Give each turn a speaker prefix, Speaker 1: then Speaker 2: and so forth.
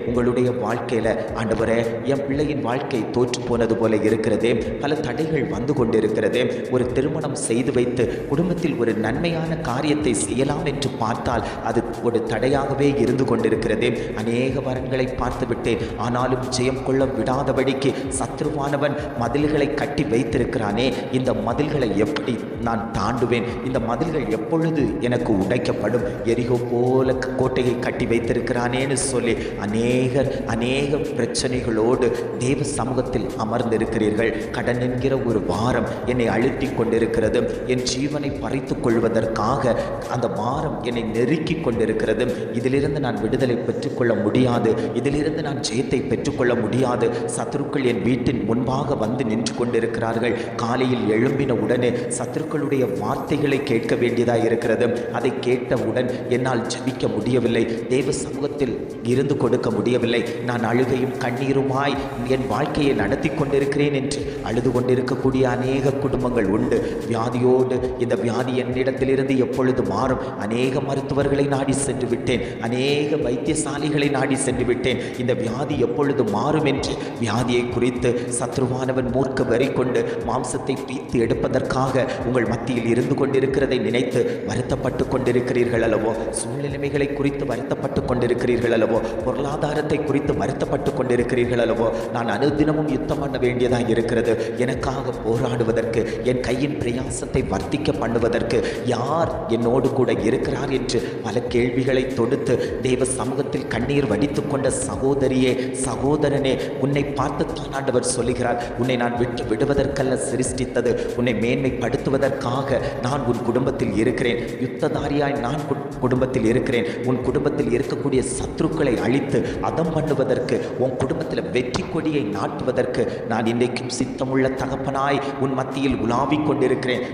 Speaker 1: உங்களுடைய வாழ்க்கையில் ஆண்டவரே என் பிள்ளையின் வாழ்க்கை தோற்று போனது போல இருக்கிறதே, பல தடைகள் வந்து கொண்டிருக்கிறதே, ஒரு திருமணம் செய்து வைத்து குடும்பத்தில் ஒரு நன்மையான காரியத்தை செய்யலாம் என்று பார்த்தால் அது ஒரு தடையாகவே இருந்து கொண்டிருக்கிறதே. அநேக வரன்களை பார்த்து விட்டேன், ஆனாலும் ஜெயம் கொள்ள விடாதபடிக்கு சத்ருவானவன் மதில்களை கட்டி வைத்திருக்கிறானே. இந்த மதில்களை எப்படி நான் தாண்டுவேன்? இந்த மதில்கள் எப்பொழுது எனக்கு உடைக்கப்படும்? எரிகோ போல கோட்டையை கட்டி வைத்திருக்கிறானேன்னு சொல்லி அநேக பிரச்சனைகளோடு தேவ சமூகத்தில் அமர்ந்திருக்கிறீர்கள். கடன் என்கிற ஒரு வாரம் என்னை அழுத்தி கொண்டிருக்கிறது. என் ஜீவனை பறித்துக் கொள்வதற்காக அந்த வாரம் என்னை நெருக்கி கொண்டிருக்கிறது. இதிலிருந்து நான் விடுதலை பெற்றுக்கொள்ள முடியாது, இதிலிருந்து நான் ஜெயத்தை பெற்றுக்கொள்ள முடியாது. சத்துருக்கள் என் வீட்டின் முன்பாக வந்து நின்று கொண்டிருக்கிறார்கள். காலையில் எழும்பின உடனே சத்துருக்களுடைய வார்த்தைகளை கேட்க வேண்டியதாக இருக்கிறது. அதை கேட்டவுடன் என்னால் ஜெபிக்க முடியவில்லை, தேவ சமூகத்தில் இருந்து கொடுக்க முடியவில்லை. நான் அழுகையும் கண்ணீருமாய் என் வாழ்க்கையை நடத்தி கொண்டிருக்கிறேன் என்று அழுது கொண்டிருக்கக்கூடிய அநேக குடும்பங்கள் உண்டு. வியாதியோடு இந்த வியாதி என்னிடத்திலிருந்து எப்பொழுது மாறும்? அநேக மருத்துவர்களை நாடி சென்று விட்டேன், அநேக வைத்தியசாலைகளை நாடி சென்று விட்டேன். இந்த வியாதி எப்பொழுது மாறும் என்று வியாதியை குறித்து சத்ருவானவன் மூர்க்க வரி கொண்டு மாம்சத்தை பீத்து எடுப்பதற்காக உங்கள் மத்தியில் இருந்து கொண்டிருக்கிறதை நினைத்து வருத்தப்பட்டு கொண்டிருக்கிறீர்கள் அல்லவோ? சூழ்நிலைமைகளை குறித்து வருத்தப்பட்டு கொண்டிருக்கிறீர்கள் அல்லவோ? பொருளாதாரத்தை குறித்து வருத்தப்பட்டு கொண்டிருக்கிறீர்கள் அல்லவோ? நான் அனுதினமும் யுத்தம் பண்ண வேண்டியதாக இருக்கிறது. எனக்காக போராடுவதற்கு, என் கையின் பிரயாசத்தை வர்த்திக்க பண்ணுவதற்கு யார் என்னோடு கூட இருக்கிறார் என்று பல கேள்விகளை தொடுத்து தேவ சமூகத்தில் கண்ணீர் வடித்துக் கொண்ட சகோதரியே, சகோதரனே, உன்னை பார்த்துத்தான் ஆண்டவர் சொல்லுகிறார், உன்னை நான் விட்டு விடுவதற்கல்ல சிருஷ்டித்தது, உன்னை மேன்மைப்படுத்துவதற்காக நான் உன் குடும்பத்தில் இருக்கிறேன். யுத்ததாரியாய் நான் குடும்பத்தில் இருக்கிறேன். உன் குடும்பத்தில் இருக்கக்கூடிய சத்துருக்களை அழித்து அதம் பண்ணுவதற்கு, உன் குடும்பத்தில் வெற்றி கொடியை நாட்டுவதற்கு நான் இன்றைக்கும் சித்தமுள்ள தகப்பனாய் உன் மத்தியில் உலாவிக் கொண்டிருக்கிறேன்.